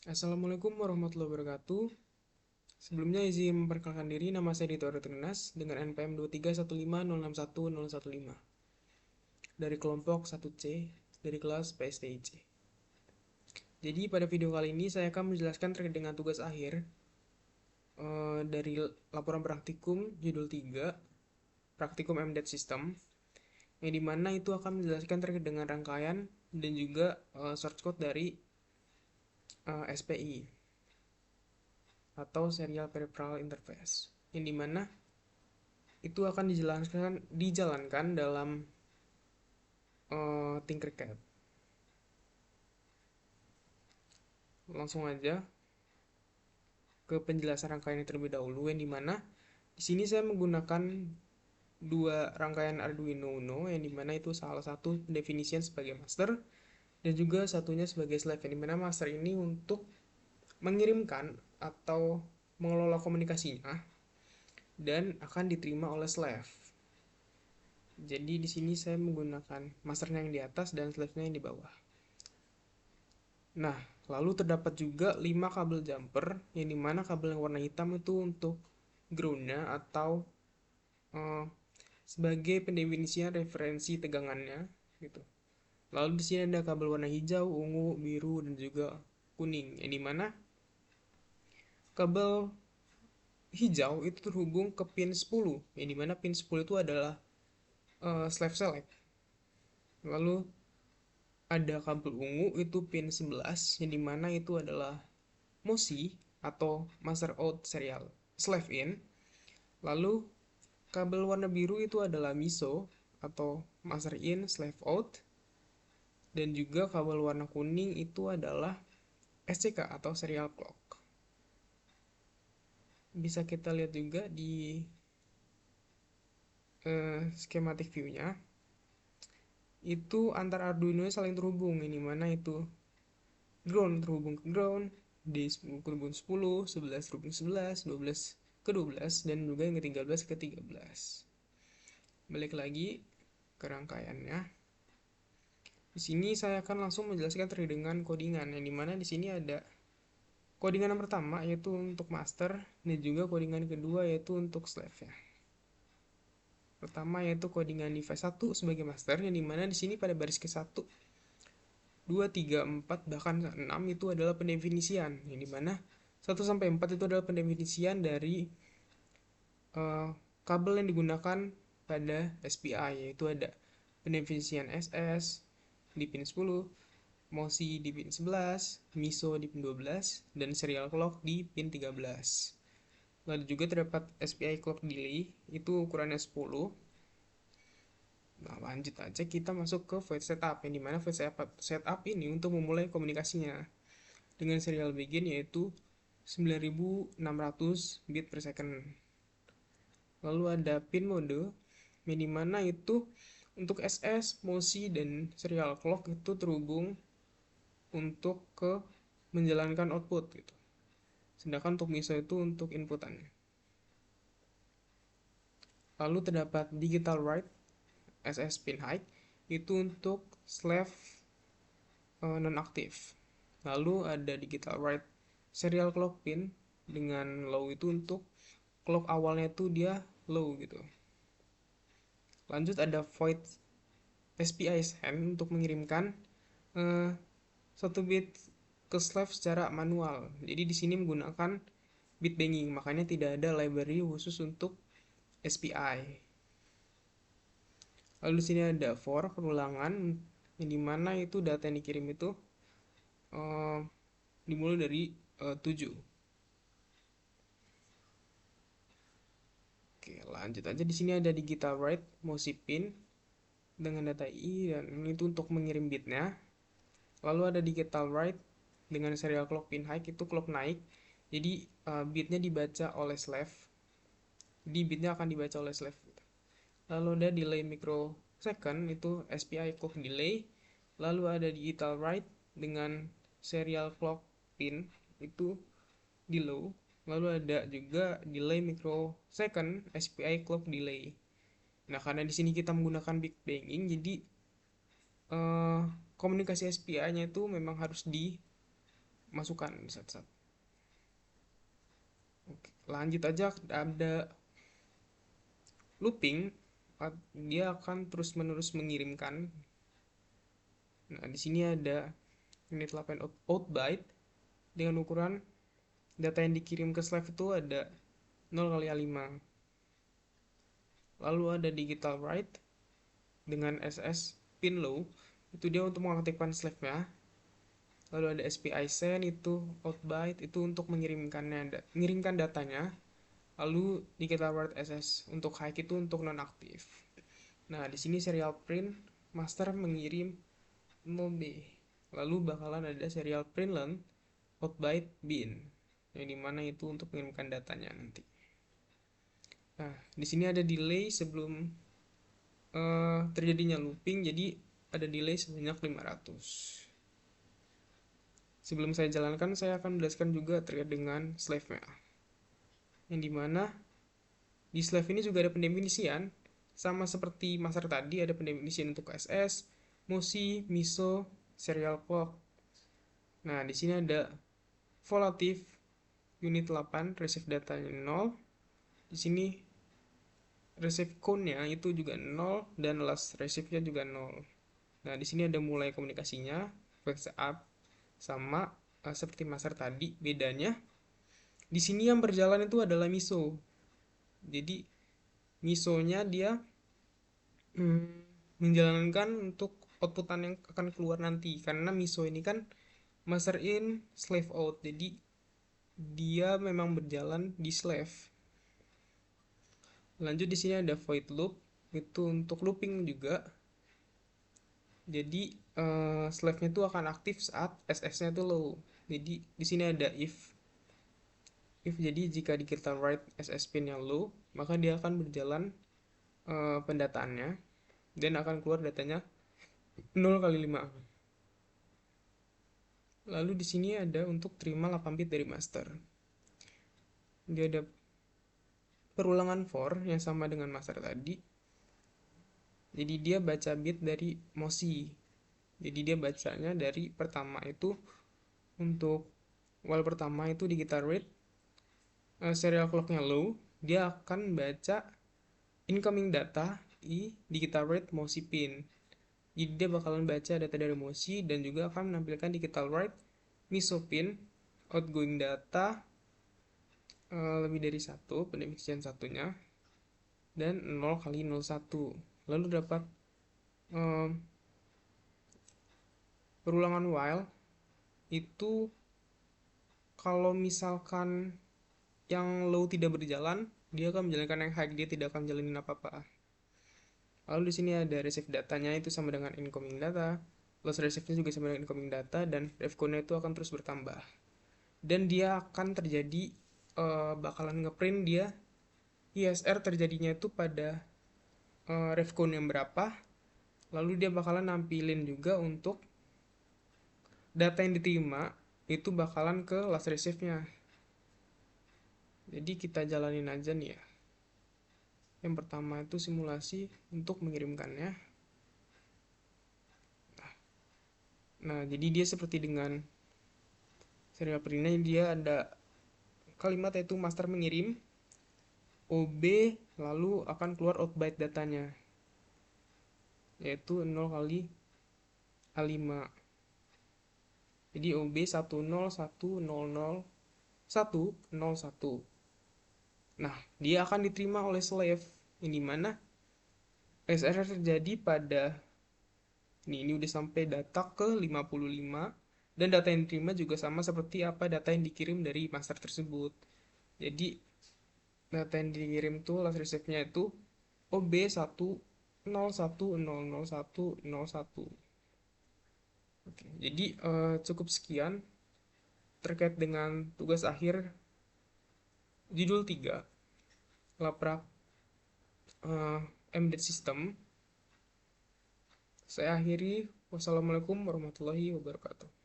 Assalamualaikum warahmatullahi wabarakatuh. Sebelumnya izin memperkenalkan diri, nama saya Dito Trinas dengan NPM 23150610015 dari kelompok 1C dari kelas PSTIC. Jadi pada video kali ini saya akan menjelaskan terkait dengan tugas akhir dari laporan praktikum judul 3 Praktikum Embedded System, yang dimana itu akan menjelaskan terkait dengan rangkaian dan juga source code dari SPI atau Serial Peripheral Interface, yang dimana itu akan dijalankan dalam Tinkercad. Langsung aja ke penjelasan rangkaian terlebih dahulu, yang dimana di sini saya menggunakan dua rangkaian Arduino Uno, yang dimana itu salah satu definisian sebagai master dan juga satunya sebagai slave, yang dimana master ini untuk mengirimkan atau mengelola komunikasinya dan akan diterima oleh slave. Jadi di sini saya menggunakan masternya yang di atas dan slave-nya yang di bawah. Nah, lalu terdapat juga 5 kabel jumper, yang dimana kabel yang warna hitam itu untuk ground-nya atau eh, sebagai pendefinisian referensi tegangannya gitu. Lalu di sini ada kabel warna hijau, ungu, biru, dan juga kuning, yang dimana kabel hijau itu terhubung ke pin 10, yang dimana pin 10 itu adalah slave select. Lalu ada kabel ungu itu pin 11, yang dimana itu adalah MOSI atau master out serial slave in. Lalu kabel warna biru itu adalah MISO atau master in slave out, dan juga kabel warna kuning itu adalah SCK atau serial clock. Bisa kita lihat juga di schematic view-nya, itu antar Arduino saling terhubung, ini mana itu ground terhubung ke ground, D10 terhubung 10, 11 terhubung 11, 12 ke 12, dan juga yang ke-13 ke 13. Balik lagi ke rangkaiannya. Di sini saya akan langsung menjelaskan terkait dengan codingan, yang dimana di sini ada codingan yang pertama yaitu untuk master dan juga codingan kedua yaitu untuk slave ya. Pertama yaitu codingan device 1 sebagai master, yang dimana di sini pada baris ke-1, 2, 3, 4, bahkan 6 itu adalah pendefinisian, yang dimana 1 sampai 4 itu adalah pendefinisian dari kabel yang digunakan pada SPI, yaitu ada pendefinisian SS di pin 10, MOSI di pin 11, MISO di pin 12, dan serial clock di pin 13. Lalu juga terdapat SPI clock delay, itu ukurannya 10. Nah, lanjut aja kita masuk ke void setup, yang dimana void setup ini untuk memulai komunikasinya dengan serial begin yaitu 9600 bit per second. Lalu ada pin mode, yang dimana itu untuk SS, MOSI, dan serial clock itu terhubung untuk ke menjalankan output gitu. Sedangkan untuk MISO itu untuk inputannya. Lalu terdapat digital write SS pin high, itu untuk slave non-aktif. Lalu ada digital write serial clock pin dengan low, itu untuk clock awalnya itu dia low gitu. Lanjut ada void SPI send untuk mengirimkan uh, satu bit ke slave secara manual. Jadi di sini menggunakan bit banging, makanya tidak ada library khusus untuk SPI. Lalu di sini ada for perulangan, yang dimana itu data yang dikirim itu uh, dimulai dari 7. Oke, lanjut aja. Di sini ada digital write MOSI pin dengan data I, dan itu untuk mengirim bitnya. Lalu ada digital write dengan serial clock pin high, itu clock naik. Jadi bitnya dibaca oleh slave. Jadi bitnya akan dibaca oleh slave. Lalu ada delay microsecond, itu SPI clock delay. Lalu ada digital write dengan serial clock pin, itu di low. Lalu ada juga delay microsecond SPI clock delay. Nah, karena di sini kita menggunakan bit banging, jadi komunikasi SPI-nya itu memang harus masukkan di saat-saat. Oke, lanjut aja, ada looping. Dia akan terus-menerus mengirimkan. Nah, di sini ada unit 8 out byte dengan ukuran data yang dikirim ke slave itu ada 0 kali A5. Lalu ada digital write dengan SS pin low, itu dia untuk mengaktifkan slave-nya. Lalu ada SPI send, itu out byte, itu untuk mengirimkan datanya. Lalu digital write SS untuk high itu untuk nonaktif. Nah, di sini serial print master mengirim 0B. Lalu bakalan ada serial print learn out byte bin, yang dimana itu untuk mengirimkan datanya nanti. Nah, di sini ada delay sebelum terjadinya looping, jadi ada delay sebanyak 500. Sebelum saya jalankan, saya akan menjelaskan juga terkait dengan slave-nya, yang dimana di slave ini juga ada pendefinisian, sama seperti master tadi ada pendefinisian untuk SS, MOSI, MISO, serial clock. Nah, di sini ada volative unit 8 receive datanya 0. Di sini receive count-nya itu juga 0 dan last receive-nya juga 0. Nah, di sini ada mulai komunikasinya, WhatsApp sama seperti master tadi. Bedanya di sini yang berjalan itu adalah MISO. Jadi MISO-nya dia menjalankan untuk outputan yang akan keluar nanti, karena MISO ini kan master in slave out, jadi dia memang berjalan di slave. Lanjut, di sini ada void loop, itu untuk looping juga. Jadi slave-nya itu akan aktif saat SS-nya itu low. Jadi di sini ada if jadi jika digital write SS pin yang low, maka dia akan berjalan pendataannya dan akan keluar datanya 0 kali 5. Lalu di sini ada untuk terima 8 bit dari master. Dia ada perulangan for yang sama dengan master tadi. Jadi dia baca bit dari MOSI. Jadi dia bacanya dari pertama itu, untuk while pertama itu digital rate serial clocknya low, dia akan baca incoming data i digital rate MOSI pin. Jadi dia bakalan baca data dari MOSI dan juga akan menampilkan digital write MISO pin outgoing data lebih dari 1, pendefinisian satunya, dan 0 kali 01. Lalu dapat perulangan while itu kalau misalkan yang low tidak berjalan, dia akan menjalankan yang high, dia tidak akan jalanin apa-apa. Lalu di sini ada receive datanya itu sama dengan incoming data, loss receive-nya juga sama dengan incoming data, dan ref count-nya itu akan terus bertambah. Dan dia akan terjadi bakalan ngeprint dia ISR terjadinya itu pada ref count yang berapa. Lalu dia bakalan nampilin juga untuk data yang diterima itu bakalan ke last receive-nya. Jadi kita jalanin aja nih ya. Yang pertama itu simulasi untuk mengirimkannya. Nah, jadi dia seperti dengan serial printnya, dia ada kalimat yaitu master mengirim OB, lalu akan keluar out byte datanya, yaitu 0 kali A5. Jadi OB 10100101. Nah, dia akan diterima oleh slave, yang dimana SR terjadi pada ini udah sampai data ke 55, dan data yang diterima juga sama seperti apa data yang dikirim dari master tersebut. Jadi data yang dikirim tuh last receive-nya itu OB 10100101. Oke, jadi cukup sekian terkait dengan tugas akhir judul 3 laprak embedded system. Saya akhiri. Wassalamualaikum warahmatullahi wabarakatuh.